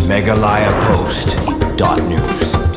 megalayapost.news.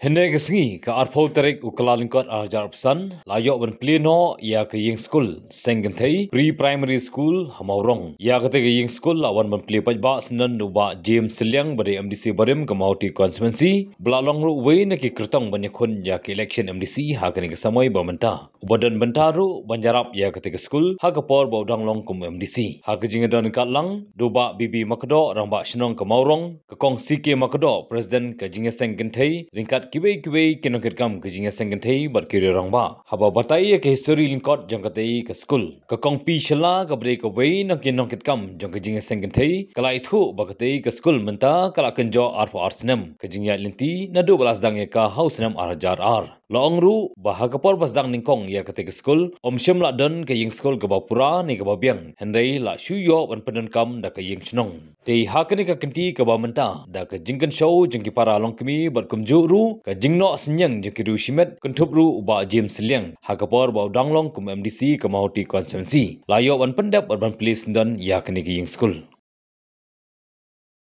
Hene kesengi ke arpau terik ukalalingkot arjar pesan layok ben pleno ya ke ying school senggentai pre-primary school hamaurong ya ke ying school lawan ben pli pajba senen nuba James Seliang bade MDC barim ke mauti constituency belalong ru we ne ki kertong ban yakun ya ke election MDC ha ke ke samoi bamenta badan bentaru banjarap ya ke school ha ke por baudang long kum MDC ha ke jingadan katlang duba bibi makdo ramba shnong ke maurong ke kong CK makdo president ke jinga senggentai ringkat kibai kinongket kam ke jinga senggentai berkiri rangba haba batai ke history lingkot jangkatai ke school ke kong pi shela ke bre ke wei nang kinongket kam jang ke jinga senggentai kala itu bakatai ke school menta kala kenjo arpo arsenam ke jinga linti nadu balas dang ka hausnam arjar ar Laong ru bahagapor basdang ningkong ya ketika school om syem la dan ke ying school ke bapura ni ke babiang hendai la shuyo ban penen kam da ke ying snong tei hakani ka kenti ke bamenta da ke jingkan show jengki para long kemi berkumju ru ke jingno senyang jengki ru shimet kentup ru ba James Seliang hakapor ba danglong kum MDC ke Mahoti constituency layo ban pendap ban please dan ya kini ke ying school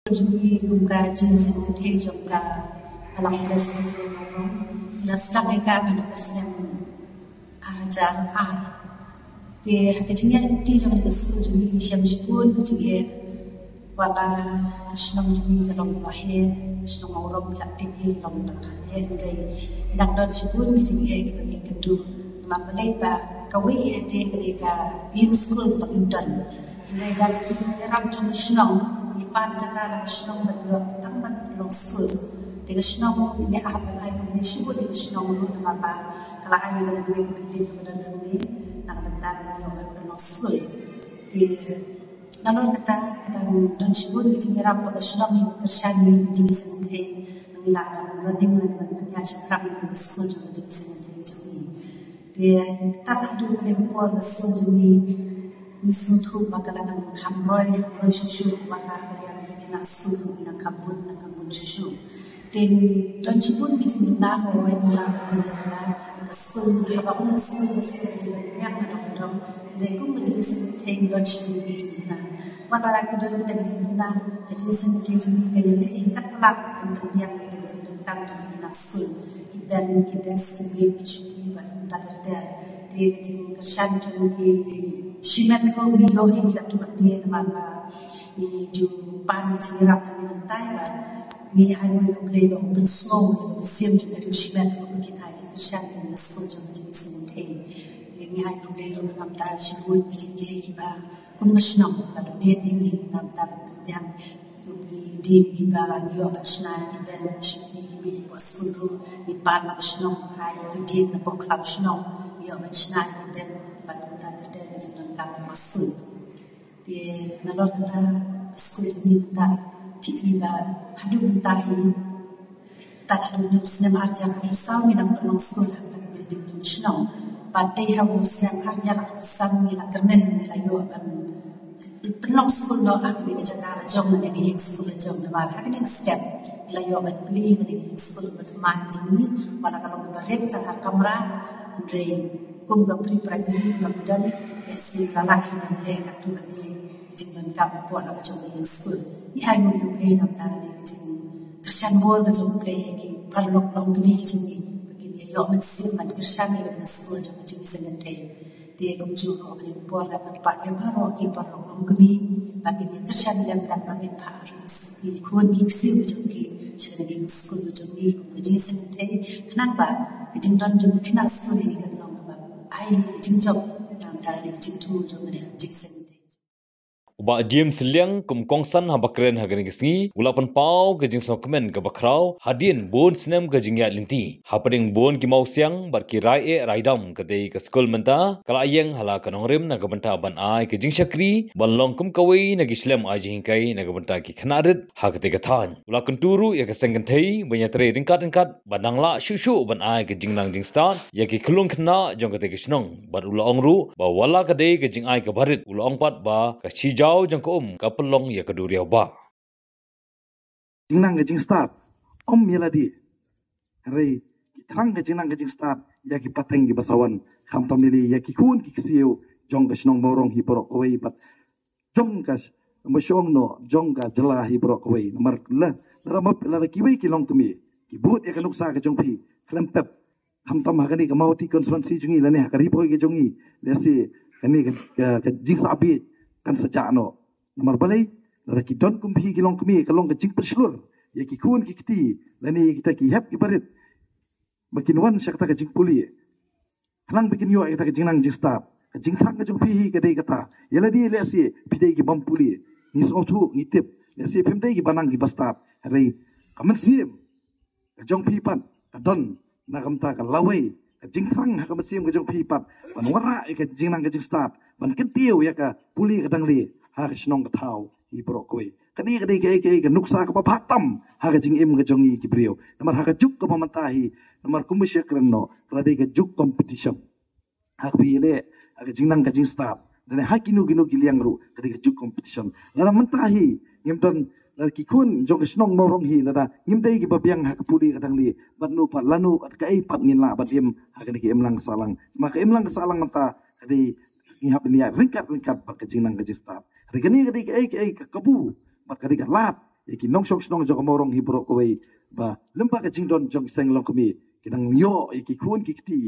Jumlah kumka jenis yang jumka alam presiden Nastak ika na dokasnya arajan a de hakajnya ti jong nesu jumi syam jukun ketiye wala kasnam jumi kalong bahe kasnam aurom lakti bi kalong takane ndai nak don jukun ketiye kita kedu mapalai ba kawi ate kedeka yusul pakindan ndai dak jumi ram jum snam ipan jaka snam badwa tamban losul Tiga senang ni apa lagi ni sibuk tiga senang dulu nama kalau ayah ada dua kepilih kepada nanti nak bentar ni orang bernosul di nalar kata dan sibuk di sini ram pada senang ni kersan ni jadi sendiri mengilakan running dan bagaimana cakap ni bersul jadi sendiri jadi di tak ada yang buat bersul jadi ni sentuh bakalan kamroy susu bakalan yang kena susu nak kabun susu dan jibun bikin na ho ay nula na kasun haba kasun yang ada dan kung menjadi senteng don jibun bikin na mana lagi don kita bikin na jadi senteng jibun kaya le ingat pula untuk yang kita bikin tang tu bikin asun dan kita sendiri bikin tak ada dia bikin kersan jibun simat ko bilo ingat tu dia nama ni ju pan cerap dengan Thailand ni ay mo yung play open snow sim juga di usian ko bikin aja kersan ni school jam jadi senteng ni ay ko play ro nam ta sibun play kiba kum ngasnam ado dia ini nam ta yang di kiba yo asna di ben ni was school ni pan ngasnam ay di na pok ngasnam yo asna di ben ban ta ter jangan kam masuk di nalor ta school ni ta Pikirlah hadu tahi tak ada nusnya marjan usau minang penolong sekolah tak berdiri nasional pada haus yang hanya usang minang kernen nilai doakan penolong sekolah aku di Jakarta jom nanti di sekolah jom namar aku di step nilai doakan beli nanti di sekolah berteman ini malah kalau berat tangan kamera Andre kumga pri-primary kemudian desi lalaki dan lekat dua ni jangan kamu buat apa coba di sekolah ni ay mo yung play ng tanga ni kicin kersan mo na jom play ki parlok long gini kicin ni begini yo men sim man kersan ni na school jom kicin sengente dia kumju ko ni buat dapat pak ya baro ki parlok long gini bagi ni kersan yang dan bagi pak ki kun ki sim jom ki sing ni school jom ni kicin sengente kenapa kicin don jom kina school ni kan long ba ay kicin jom yang tanga ni kicin tu jom ni kicin sengente Uba James Seliang kum kongsan habakren hagani kesengi ulapan pau ke jing sokmen ke bakrau hadin bon snem ke jing ya linti hapading bon ki mau siang bar ki rai raidam ke dei ke skol menta kala ayeng hala kanong rim na gabenta ban ai ke jing syakri ban long kum kawai na gislem ai jing kai na gabenta ki khanarit ha ke te than ulakan turu ya ke senggen thei banya tre ringkat banang la shu ban ai ke jing nang jing start ya ki khulung khna jong ke te snong bar ulong ru ba wala ke dei ke jing ai ke barit ulong pat ba ka chi jauh jangko kapelong ya keduriau ba. Jingnang gajing start, meladi, hari terang gajing start, ya ki pateng ki basawan, kam family ya ki kun ki siu, jong kasnong morong hi porok away pat, jong kas masyong no jong ka jela hi brok wei nomor la ramap la kiwi kilong kemi kibut ya kanuk sa ka jong pi klempep ham tam ha kani ka mau ti konstituensi jungi la ne ha kari poi ke jongi le si kani ka jing sabi kan saja no nomor balai la ki don kum pi kilong kemi kalong ka jing perslur ya ki kun ki kiti la ni kita ki hep ki barit makin wan syak ta ka jing puli klang bikin yo kita ka jing nang jing start ka jing thang ka jong pi hi ka dei kata yala di le si pi dei ki bam puli ni so thu ni tip le si pem dei ki banang ki bastat rei kamen sim ka jong pi pan ka don na kam ta ka lawai ka jing thang ha ka sim ka jong pi pat ban wara ka jing nang ka jing start ban ketiu ya ka puli ka dang li ha ka snong ka thau hi pro koi kani ka dei ka nuksa ka pa phatam ha ka jing im ka jong i ki brio namar ha ka juk ka pamantahi namar kumusya krenno ka dei ka juk competition ha ka bi le ha ka jing nang ka jing start dan hakinu ginu giliang ru ka dei ka juk competition la mantahi ngim don la ki kun jong ka snong mo rong hi la ngim dei ki babiang ha ka puli ka dang li ban nu pat lanu at ka ai pat ngin la bat im ha ka ki im lang salang maka im lang salang mata ka dei ni hap ni ringkat pat ka jing nang ka jing start regani ka dei ka ai ka kabu bat ka dei ka lat ki nong shok snong jong mo rong hi bro ko wei ba lempa ka jing don jong seng long kami kinang yo ki kun ki ti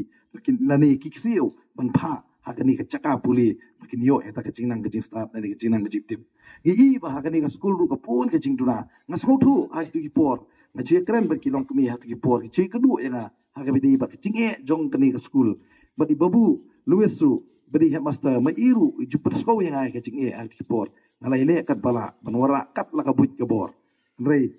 kin lani ki siu ban pha ha ka ni ka chaka puli makin yo eta ka jing nang ka jing start ni ka jing nang ka jing tip i ba ha ka ni ka school ru ka pun ka jing duna ngas ho thu ha tu ki por nga chi kren ba ki long kami ha tu ki por ki chi ka du ya ha ka bi dei ba ki jing e jong ka ni ka school ba di babu luesu beri headmaster ma iru jupet sko yang ai ka jing e ha tu ki por ngalai le kat bala banwara kat la ka buit ka bor rei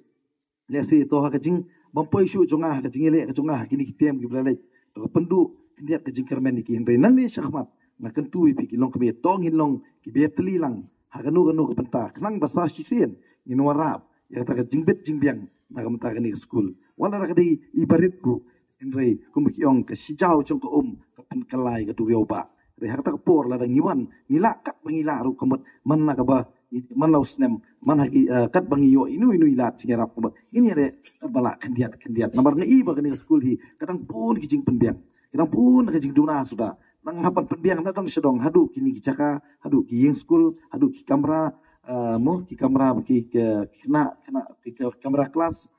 le si to ha ka jing bampoi shu jonga ka jing le ka jonga kini ki tem ki blalai to ka pendu kindiat ka jing kermen ki rei nang ni syahmat na kentu pi ki long kami tong hin long ki betli lang ha ka nu ka penta kenang basa sisen ngin warap ya ta ka jing bet jing biang na ka mata ka ni school wala ra ka dei ibarit ku rei kum ki ong ka sijau jong ka ka pen kalai ka tu yo ba rei ha ta ka por la dang ngiwan ngila kat bangila ru kamot man na ka ba man laus nem man hagi kat bangi yo inu ilat singarap ko ini re bala kendiat namar ngai ba kani school hi kadang pun kijing penbiang kadang pun kijing duna sudah nang hapan penbiang na tong sedong hadu kini kijaka hadu ki yeng school hadu ki kamera ki kamera ki kena ki kamera kelas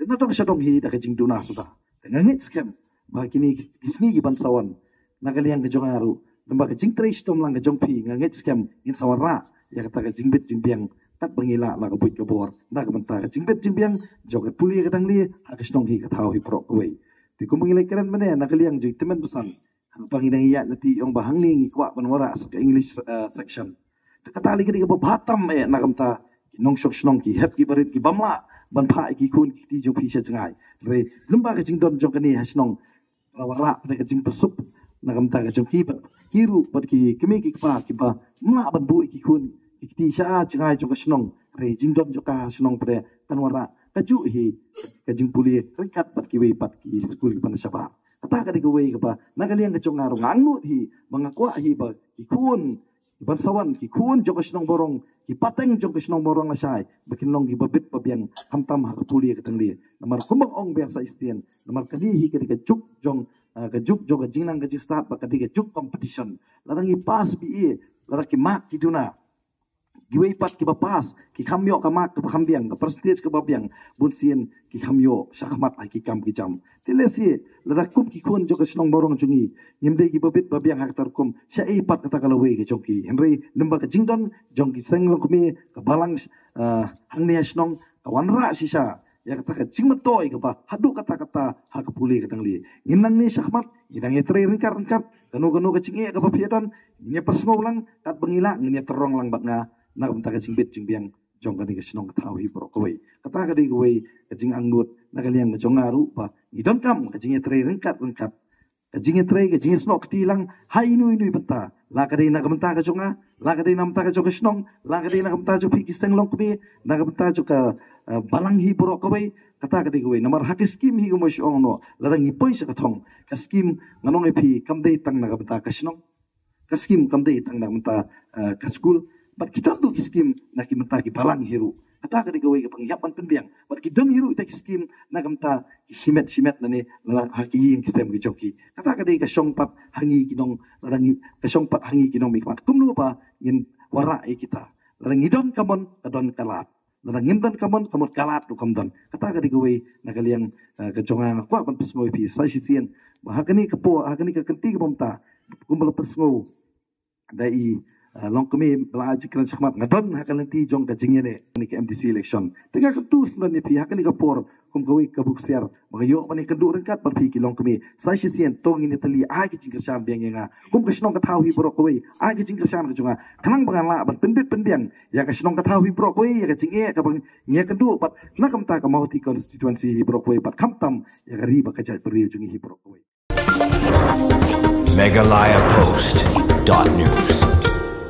na tong sedong hi da kijing duna sudah ngangit scam ba kini kisni ki bansawan nagaliang ke jong aru namba kijing trace tom lang ke jong pi ngangit scam in sawara ya kata ka jingbet jingbiang kat bangila la ka buit ka bor na ka menta ka jingbet jingbiang joget puli ka dang li ha ka snong hi ka thau hi pro ko wei ti kum ngilai keren mane na kaliang jig temen pesan hang panginang iya nati yong bahang ni ngi kwa banwara sa ka English section ta katali ka di ka batam na ka menta nong shok snong ki hep ki barit ki bamla ban pha ki kun ki ti jo phi sha changai re lumba ka jingdon jong kani ha snong lawara pa ka jing pesup na ka menta ka jong ki hiru pat ki kemi ki pa ma ban bu ki kun ikti sha changai jo ka snong re jingdon jo ka snong pre tanwara ka ju hi ka jing puli ringkat pat ki wei pat ki school pan saba kata ka di ka wei ka pa nagaliang ka jong ngaro ngangu hi mangakwa hi ba ki kun ban sawan ki kun jo ka snong borong ki pateng jo ka snong borong na sai bakin long ki babit pabiang hamtam ha ka puli ka tangli namar kumbang ong ber sa istien namar kadi hi ka di ka juk jong ka juk jo ka jingnang ka jing start ba ka di ka juk competition larang i pas bi larang ki mak ki duna giwei pat ki bapas ki khamyo ka mak ka khambiang ka prestige ka babiang bunsien ki khamyo syakmat ai ki kam ki jam tilesi larakum ki kun jo ka snong borong jungi nimdei ki babit babiang hak tarkum syai pat kata kalawei ki jongki henry lemba ka jingdon jongki senglong kumi ka balang hangni snong ka wanra sisa ya kata ka jingmetoy ka ba hadu kata ha ka puli ka tangli nginang ni syakmat idang etre ringkar kanu ka cingi ka papiadon ni persngau lang kat bangila ni terong lang batnga na kumta ka jingbet jingbiang jong ka di ka sinong katao hi pro kawai kata ka di kawai ka jing angnut na kaliang ka jong ngaru pa idon kam ka jing etre ringkat ka jing etre ka jing snok ti lang hai inu bata la ka di na kumta ka jonga la ka di na kumta ka jong ka sinong la ka di na kumta jong pi kiseng long kumi na kumta jong ka balang hi pro kawai kata ka di kawai namar hakis skim hi gumo syong no larang ipoy sa katong ka skim nganong ipi kamdei tang na kumta ka sinong ka skim kamdei tang na kumta ka school bat kita tu kiskim nak kimenta ki balang hiru kata ka digawai ka pangyapan penbiang bat kidom hiru ita kiskim nak kamta simet nani la haki yang kisem ki joki kata ka di ka songpat hangi kinong larang ka songpat hangi kinong mikmat kumnu pa ngin wara kita Larang idon kamon kadon kalat. Larang ngimdan kamon kalat tu kamdon. Kata ka digaway nakaliang kejongang kwa ban pesngoi pi sai sisien. Bahagani kepo hagani kekenti kepomta. Kumbal pesngou dai long kami belajar kran sakmat ngadon hakan nanti jong ka jingene ni ke MDC election tengah ketu sebenarnya pi hakan ni kapor kum gawi ka buksiar magayo pani kendu rengkat par pi ki long kami sai sisien tong ini teli ai ki jingkersan biang nga kum ka snong ka thawi bro koi ai ki jingkersan ka junga kanang bangan la ban pendit pendiang ya ka snong ka thawi bro koi ya ka jinge ka bang nge kendu pat na kam ta ka mau ti constituency hi bro koi pat kam tam ya ka riba ka jai pri jungi hi bro koi Meghalaya Post.news